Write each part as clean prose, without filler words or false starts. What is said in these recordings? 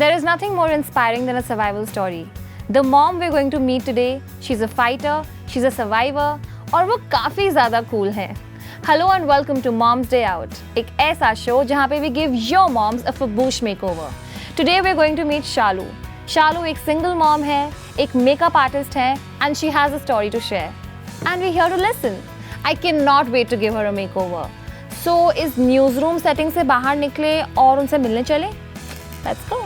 There is nothing more inspiring than a survival story. The mom we're going to meet today, she's a fighter, she's a survivor, और वो काफ़ी ज़्यादा cool है. Hello and welcome to Mom's Day Out, एक ऐसा show जहाँ पे we give your moms a faboosh makeover. Today we're going to meet Shalu. Shalu एक single mom है, एक makeup artist है, and she has a story to share. And we're here to listen. I cannot wait to give her a makeover. So इस newsroom setting से बाहर निकले और उनसे मिलने चले? Let's go.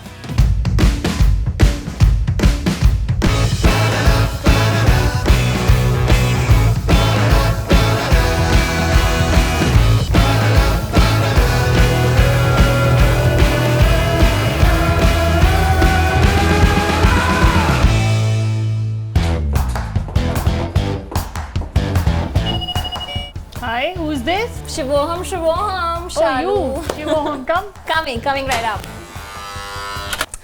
Hi, who's this? Shivoham, Shalu. Oh, you. Shivoham, come. Coming right up.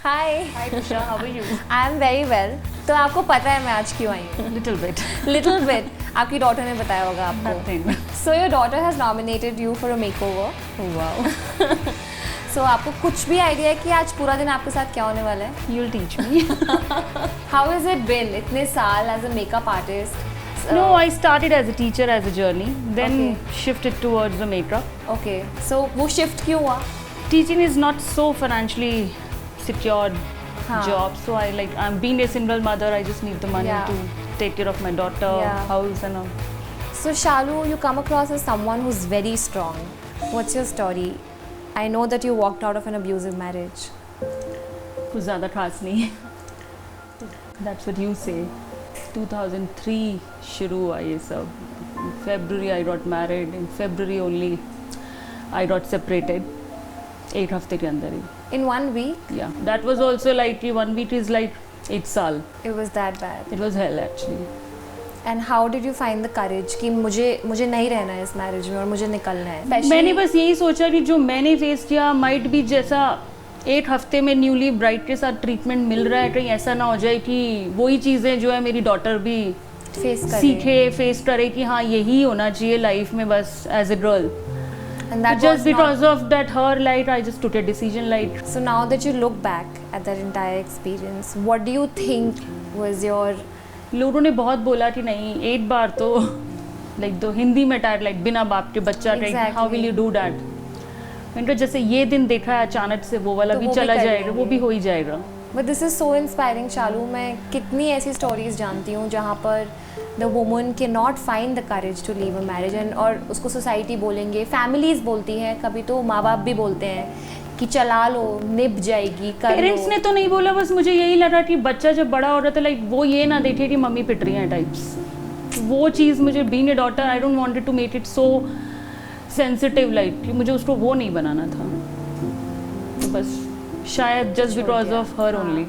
Hi. Hi, Tisha. How are you? I am very well. तो आपको पता है मैं आज क्यों आई हूँ? Little bit. Little bit. आपकी daughter ने बताया होगा आपको. Nothing. So your daughter has nominated you for a makeover. Oh, wow. So आपको कुछ भी idea है कि आज पूरा दिन आपके साथ क्या होने वाला है? You'll teach me. How has it been? इतने साल as a makeup artist. No, I started as a teacher as a journey, then shifted towards the makeup. Okay. So वो shift क्यों हुआ? Teaching is not so financially secured हाँ. job, so I'm being a single mother. I just need the money Yeah. to take care of my daughter, house and all. So Shalu, you come across as someone who's very strong. What's your story? I know that you walked out of an abusive marriage. कुछ ज़्यादा खास नहीं. That's what you say. 2003 शुरू हुआ ये सब. In February I got married. In February only I got separated. 8 हफ्ते के अंदर ही. In 1 week? Yeah, that was also like 1 week is like 8 साल. It was that bad. It was hell actually. And how did you find the courage कि मुझे नहीं रहना है इस मैरिज में और मुझे निकलना है? मैंने बस यही सोचा कि जो मैंने फेस किया माइट भी जैसा 8 हफ्ते में न्यूली ब्राइड के साथ ट्रीटमेंट मिल रहा है, कहीं ऐसा ना हो जाए कि वही चीज़ें जो है मेरी डॉटर भी फेस करे कि हाँ यही होना चाहिए लाइफ में बस as a girl. And that just because of that her light I just took a decision like. So now that you look back at that entire experience, what do you think was your? लोगों ने बहुत बोला कि नहीं एक बार तो like दो हिंदी में टायर लाइक बिना बाप के बच्चा how will you do that. मैंने जैसे ये दिन देखा है अचानक से वो वाला तो भी वो चला भी जाएगा, वो भी हो ही जाएगा. But this is so inspiring, Shalu. मैं कितनी ऐसी स्टोरीज जानती हूँ जहाँ पर the woman cannot find the courage to leave a marriage and और उसको सोसाइटी बोलेंगे, फैमिलीज बोलती हैं, कभी तो माँ बाप भी बोलते हैं कि चला लो निभ जाएगी कर लो. पेरेंट्स ने तो नहीं बोला, बस मुझे यही लगा कि बच्चा जब बड़ा हो रहा था लाइक वो ये ना देखे कि मम्मी पिट रही हैं टाइप्स. वो चीज़ मुझे being a daughter I don't wanted to make it so sensitive like कि मुझे उसको वो नहीं बनाना था. तो बस शायद just because of her only.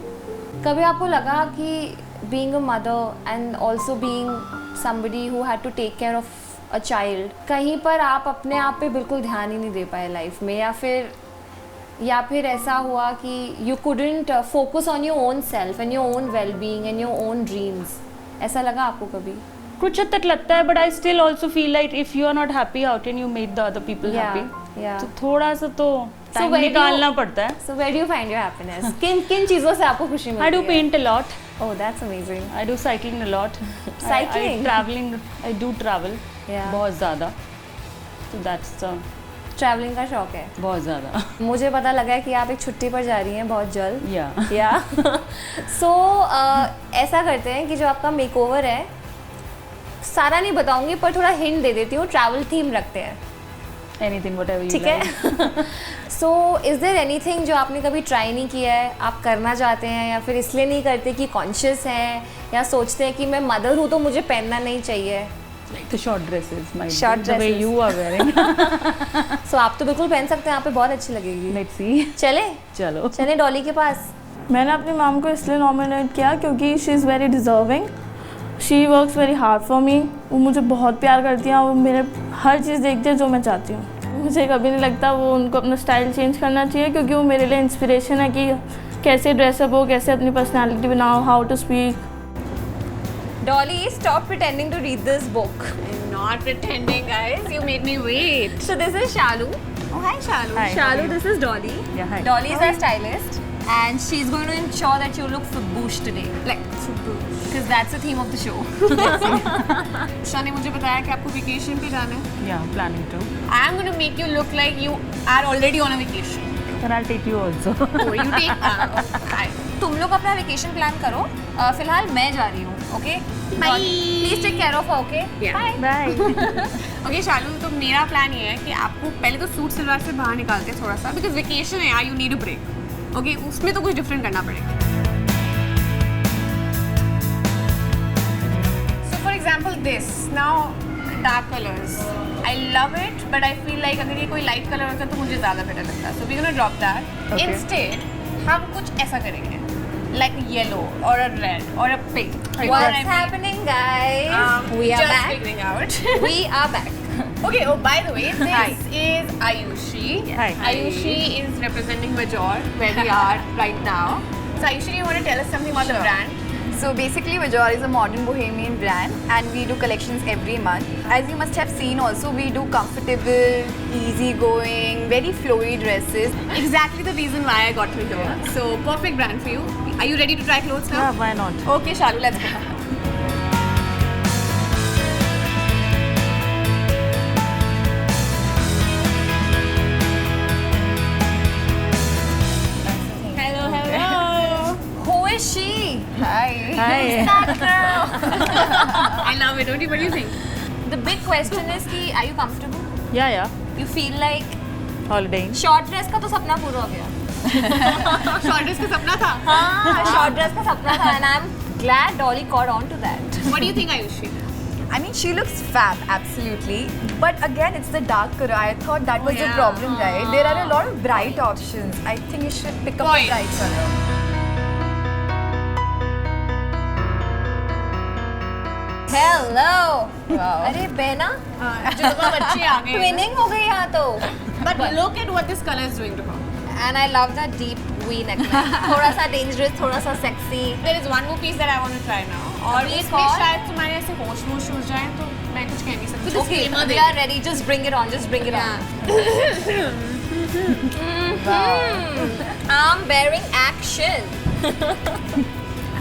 कभी आपको लगा कि being a mother and also being somebody who had to take care of a child, कहीं पर आप अपने आप पे बिल्कुल ध्यान ही नहीं दे पाए लाइफ में या फिर ऐसा हुआ कि you couldn't focus on your own self and your own well-being and your own dreams? ऐसा लगा आपको कभी? कुछ हद तक लगता है but I still also feel like if you are not happy how can you make the other people happy. तो थोड़ा सा तो टाइम निकालना पड़ता है. So where do you find your happiness? किन चीज़ों से आपको खुशी मिलती है? I do paint a lot. Oh, that's amazing. I do cycling a lot. Cycling? I do travel. Yeah. बहुत ज़्यादा. So that's ट्रैवलिंग का शौक है बहुत ज़्यादा. मुझे पता लगा है कि आप एक छुट्टी पर जा रही हैं बहुत जल्द. या सो ऐसा करते हैं कि जो आपका मेकओवर है सारा नहीं बताऊंगी पर थोड़ा हिंट दे देती हूँ. ट्रैवल थीम रखते हैं. Anything whatever you ठीक है. सो इज़ देयर एनीथिंग जो आपने कभी ट्राई नहीं किया है, आप करना चाहते हैं या फिर इसलिए नहीं करते कि कॉन्शियस हैं या सोचते हैं कि मैं मदर हूँ तो मुझे पहनना नहीं चाहिए? Like the short dresses, the way you are wearing. So आप तो बिल्कुल पहन सकते हैं, आप पे बहुत अच्छी लगेगी. Let's see. चले डॉली के पास. मैंने अपनी मॉम को इसलिए नॉमिनेट किया क्योंकि she is very deserving. She works very hard for me. वो मुझे बहुत प्यार करती हैं, वो मेरे हर चीज़ देखती है जो मैं चाहती हूँ. मुझे कभी नहीं लगता वो उनको अपना स्टाइल चेंज करना चाहिए क्योंकि वो मेरे लिए इंस्पिरेशन है कि कैसे ड्रेसअप हो, कैसे अपनी पर्सनैलिटी बनाओ, how to speak. Dolly, stop pretending to read this book. I'm not pretending, guys. You made me wait. So this is Shalu. Oh, hi, Shalu. Hi. Shalu, this is Dolly. Yeah, hi. Dolly is our stylist. and she's going to ensure that you look faboosh today. Like faboosh, because that's the theme of the show. Usha ने मुझे बताया कि आपको vacation पे जाना है. Yeah, planning to. I am going to make you look like you are already on a vacation. Then I'll take you also. Oh, you take. तुम लोग अपना वेकेशन प्लान करो. फिलहाल मैं जा रही हूँ. Okay. Bye. Please take care of her. Okay. Yeah. Bye. Okay, शालू, तो मेरा प्लान ये है कि आपको पहले तो सूट सलवार से बाहर निकालते हैं थोड़ा सा, बिकॉज वेकेशन है यार, you need a break. Okay, उसमें तो कुछ डिफरेंट करना पड़ेगा. So for example this now dark colours, I love it, but I feel like अगर ये कोई लाइट कलर होता तो मुझे ज़्यादा बेटर लगता. So we gonna drop that. Okay. Instead हम कुछ ऐसा करेंगे, लाइक येलो और अ रेड और अ pink. What's happening, guys? We are just back. figuring out. We are back. Okay, oh, by the way, this Hi. is Ayushi. Hi. Ayushi is representing Major, where we are right now. So, Ayushi, you want to tell us something about the brand? So basically, Major is a modern bohemian brand, and we do collections every month. As you must have seen, also we do comfortable, easygoing, very flowy dresses. Exactly the reason why I got to here. So, perfect brand for you. Are you ready to try clothes now? Yeah, why not? Okay, Shalu, let's go. Hello, hello. Who is she? Hi. Hi. That girl. I love it. Don't you? What do you think? The big question is कि are you comfortable? Yeah, yeah. You feel like Holiday. short dress का तो सपना पूरा हो गया. Short dress का सपना था. हाँ, short dress का सपना था, and I'm glad Dolly caught on to that. What do you think, Ayushi? I mean, she looks fab, absolutely. But again, it's the dark color. I thought that was the Yeah. problem, right? There are a lot of bright options. I think you should pick up Point. a bright color. Hello. Wow. अरे बेना, जो बहुत अच्छी आ गई. twinning हो गई यहाँ तो. But look at what this color is doing to her. And I love that deep V neckline. थोड़ा सा dangerous, थोड़ा सा sexy. There is one more piece that I want to try now. और अभी एक इसमें और? शायद तुम्हारे ऐसे होश वोश हो जाए तो मैं कुछ कह नहीं सकती. Okay, we are ready. Just bring it on. Just bring it on. I'm bearing action.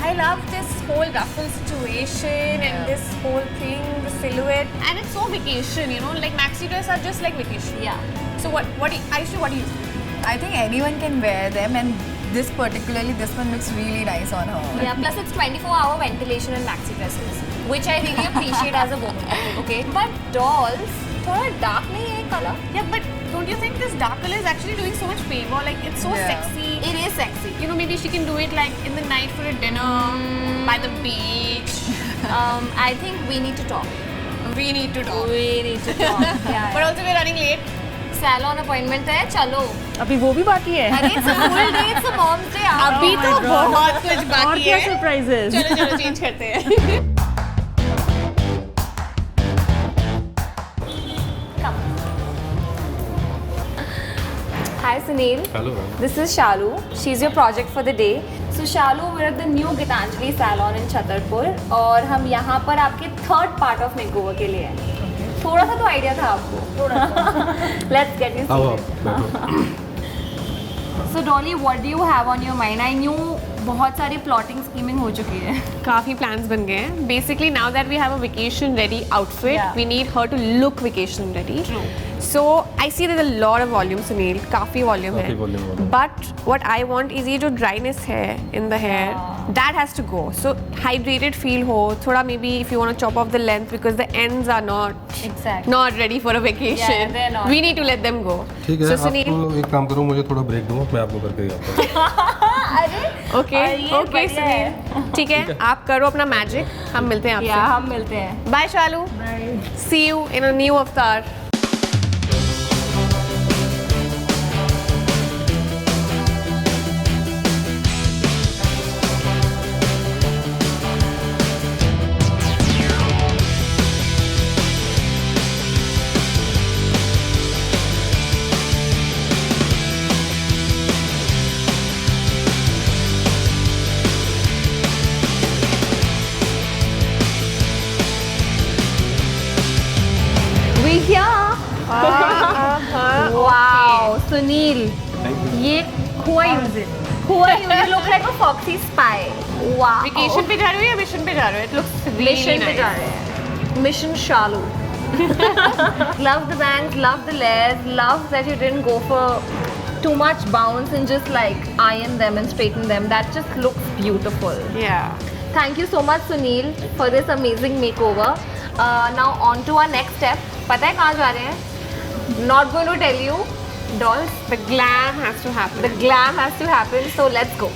I love this whole ruffle situation and this whole thing, the silhouette, and it's so vacation, you know. Like maxi dress are just like vacation. Yeah. So Ayushi, what do you think? I think anyone can wear them, and this particularly, this one looks really nice on her. Yeah, plus it's 24-hour ventilation in maxi dresses, which I really appreciate as a woman. Okay, but dolls, थोड़ा dark नहीं है color. Yeah, but don't you think this dark color is actually doing so much favor? Like it's so Yeah. sexy. It is sexy. You know, maybe she can do it like in the night for a dinner by the beach. I think we need to talk. We need to talk. We need to talk. Yeah. But also we're running late. Salon appointment है, चलो. अभी वो भी बाकी है. अरे it's a full day, it's a mom's day out. अभी my तो God. बहुत कुछ और बाकी क्या है. surprises? चलो चलो चेंज करते हैं. Hi Sunil. Hello. This is Shalu. She's your project for the day. So Shalu, we're at the new Gitanjali salon in Chhatarpur और हम यहाँ पर आपके third part of makeover के लिए हैं. थोड़ा सा तो आइडिया था आपको. थोड़ा सा. Let's get you आओ seated. आप बैठो. So Dolly, what do you have on your mind? I knew बहुत सारी plotting scheming हो चुकी है. काफी plans बन गए हैं. Basically, now that we have a vacation ready outfit, Yeah. we need her to look vacation ready. True. So I see there's a lot of volume, Sunil. काफी volume काफी है. volume है. But what I want is ये जो dryness है in the hair, that has to go. So hydrated feel हो. थोड़ा maybe if you want to chop off the length because the ends are Exactly. not ready for a vacation. Yeah, they're not. We need to let them go. ठीक है. So आप Sunil, तो एक काम करो, मुझे थोड़ा ब्रेक दो, मैं आपको करके आता हूँ. अरे okay, ये okay बढ़िया है. Sunil. ठीक है, आप करो अपना magic. हम मिलते हैं या आपसे. हम मिलते हैं. Bye Shalu. Bye. See you in a new avatar. We here. ये who are you? Who are you? You look like a foxy spy. Wow. Vacation पे जा रहे हो या mission पे जा रहे हो? It looks really Mission पे nice. जा रहे हैं. Mission Shalu. Love the bangs, love the layers, love that you didn't go for too much bounce and just like iron them and straighten them. That just looks beautiful. Yeah. Thank you so much Sunil for this amazing makeover. Now on to our next step. पता है कहाँ जा रहे हैं? Not going to tell you. Dolls. The glam has to happen. The glam has to happen. So let's go.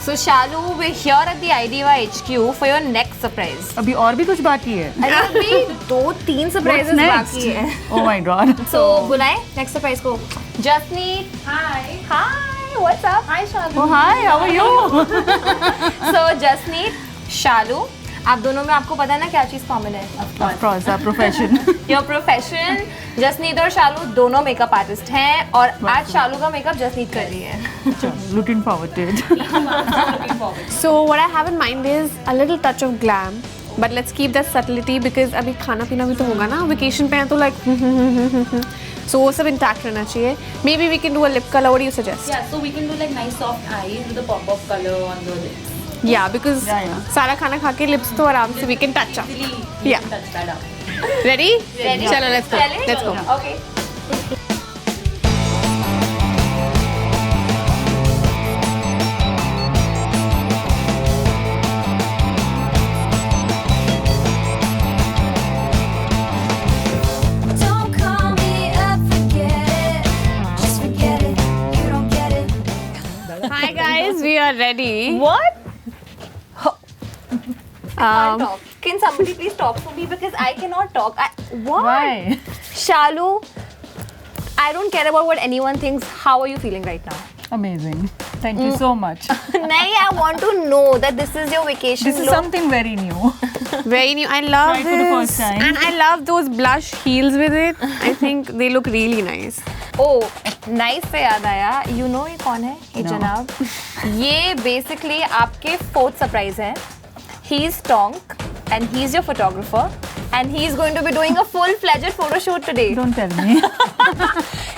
So Shalu, we're here at the IDEA HQ for your next surprise. अभी और भी कुछ बाकी है. अरे अभी 2-3 surprises बाकी हैं. Oh my god. So बुलाएं next surprise को. Jasneet. Hi. Hi. What's up? Hi Shalu. Oh hi, how are you? So Jasneet, Shalu, आप दोनों में आपको पता है ना क्या चीज़ कॉमन है? Of course, our profession. Your profession. Jasneet और शालू दोनों मेकअप आर्टिस्ट हैं और आज शालू का मेकअप जसनीत कर रही है. Looking forward to it. So what I have in mind is a little touch of glam, but let's keep that subtlety because अभी खाना पीना भी तो होगा ना. Vacation पे हैं तो like so वो सब intact रहना चाहिए. Maybe we can do a lip color. What do you suggest? Yeah, so we can do like nice soft eyes with a pop of color on the lips. Yeah, because Yeah. सारा खाना खा के lips तो आराम से we can touch up. Really, Yeah. touch that up. Ready? Ready. चलो let's go. चलें? Let's go. Okay. Don't call me up, forget it. Just forget it. You don't get it. Hi guys, we are ready. What? Um, Talk. Can somebody please talk for me because I cannot talk. What? Why? Shalu, I don't care about what anyone thinks. How are you feeling right now? Amazing. Thank you so much. Nahi, I want to know that this is your vacation This is look. something very new. very new. I love Tried for the this. first time. And I love those blush heels with it. I think they look really nice. Oh, nice से याद आया. You know ये कौन है? ये No. जनाब. ये basically आपके fourth surprise है. He's Tonk and he's your photographer and he's going to be doing a full-fledged photo shoot today. Don't tell me.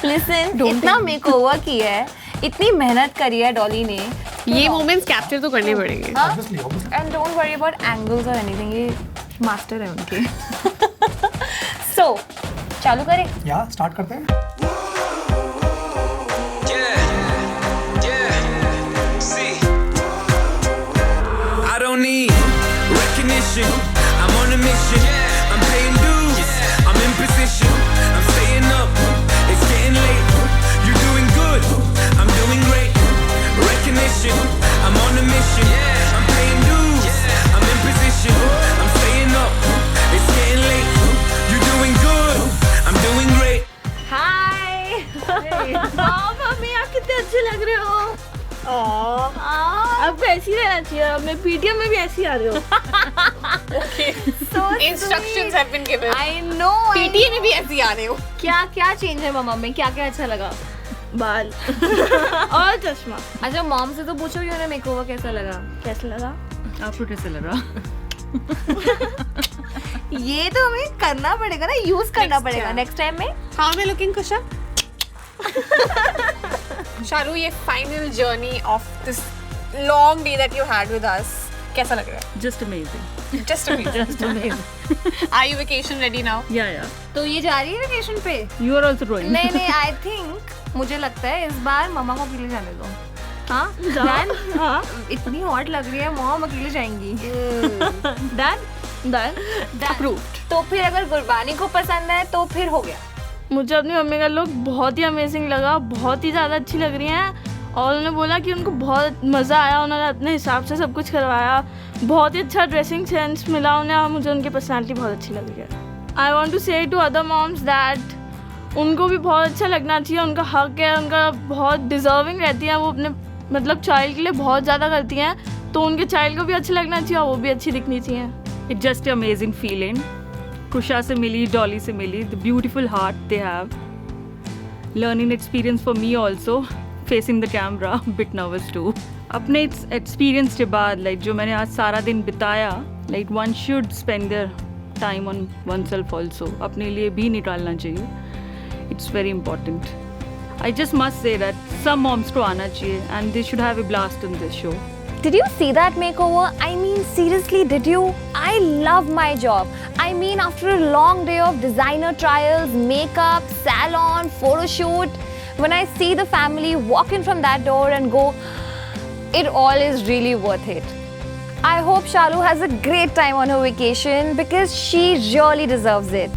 Listen, इतना makeover किया है, इतनी मेहनत करी है डॉली ने. ये moments capture तो करने पड़ेंगे. Obviously, obviously. And don't worry about angles or anything. ये master है उनके. So, चालू करें? Yeah, start करते हैं. I don't need recognition. I'm on a mission. I'm paying dues. I'm in position. I'm staying up. It's getting late. You're doing good. I'm doing great. Recognition. I'm on a mission. I'm paying dues. I'm in position. I'm staying up. It's getting late. You're doing good. I'm doing great. Hi. Mummy आप कितने अच्छे लग रहे हो. आपको ऐसी रहना चाहिए. अब मैं पीटीएम में भी ऐसी आ रही हो. So Instructions have been given. I know. PTA में भी ऐसी आ रहे हो. क्या क्या चेंज है मम्मा में? क्या क्या अच्छा लगा? बाल और चश्मा. अच्छा मॉम से तो पूछो कि उन्हें मेकओवर कैसा लगा? कैसा लगा? आपको कैसे लग रहा? ये तो हमें करना पड़ेगा ना, यूज करना पड़ेगा yeah. नेक्स्ट टाइम में. How am I looking, Kusha? Shalu, ये final journey of this long day that you had with us. कैसा लग रहा है? Just amazing. Just amazing. Just amazing. Are you vacation ready now? Yeah, yeah. तो ये जा रही है वेकेशन पे? You are also going. नहीं नहीं, आई थिंक मुझे लगता है इस बार मम्मा को अकेले जाने दो. हाँ डन. हाँ. इतनी हॉट लग रही है मॉम, अकेले जाएंगी. डन. अप्रूव्ड. तो फिर अगर गुरबानी को पसंद है तो फिर हो गया. मुझे अपनी मम्मी का लुक बहुत ही अमेजिंग लगा. बहुत ही ज़्यादा अच्छी लग रही हैं और उन्होंने बोला कि उनको बहुत मज़ा आया. उन्होंने अपने हिसाब से सब कुछ करवाया. बहुत ही अच्छा ड्रेसिंग सेंस मिला उन्हें और मुझे उनकी पर्सनालिटी बहुत अच्छी लग रही है. आई वॉन्ट टू से टू अदर मॉम्स दैट उनको भी बहुत अच्छा लगना चाहिए. उनका हक है, उनका बहुत डिज़र्विंग रहती हैं. वो अपने मतलब चाइल्ड के लिए बहुत ज़्यादा करती हैं, तो उनके चाइल्ड को भी अच्छा लगना चाहिए और वो भी अच्छी दिखनी चाहिए. It's just an amazing feeling. Kusha से मिली, Dolly से मिली. The beautiful heart they have. Learning experience for me also. Facing the camera, bit nervous too. अपने experience के बाद, like जो मैंने आज सारा दिन बिताया, like one should spend their time on oneself also. अपने लिए भी निकालना चाहिए. It's very important. I just must say that some moms को आना चाहिए and they should have a blast in this show. Did you see that makeover? I mean, seriously, did you? I love my job. I mean, after a long day of designer trials, makeup, salon, photo shoot, when I see the family walk in from that door and go, it all is really worth it. I hope Shalu has a great time on her vacation because she really deserves it.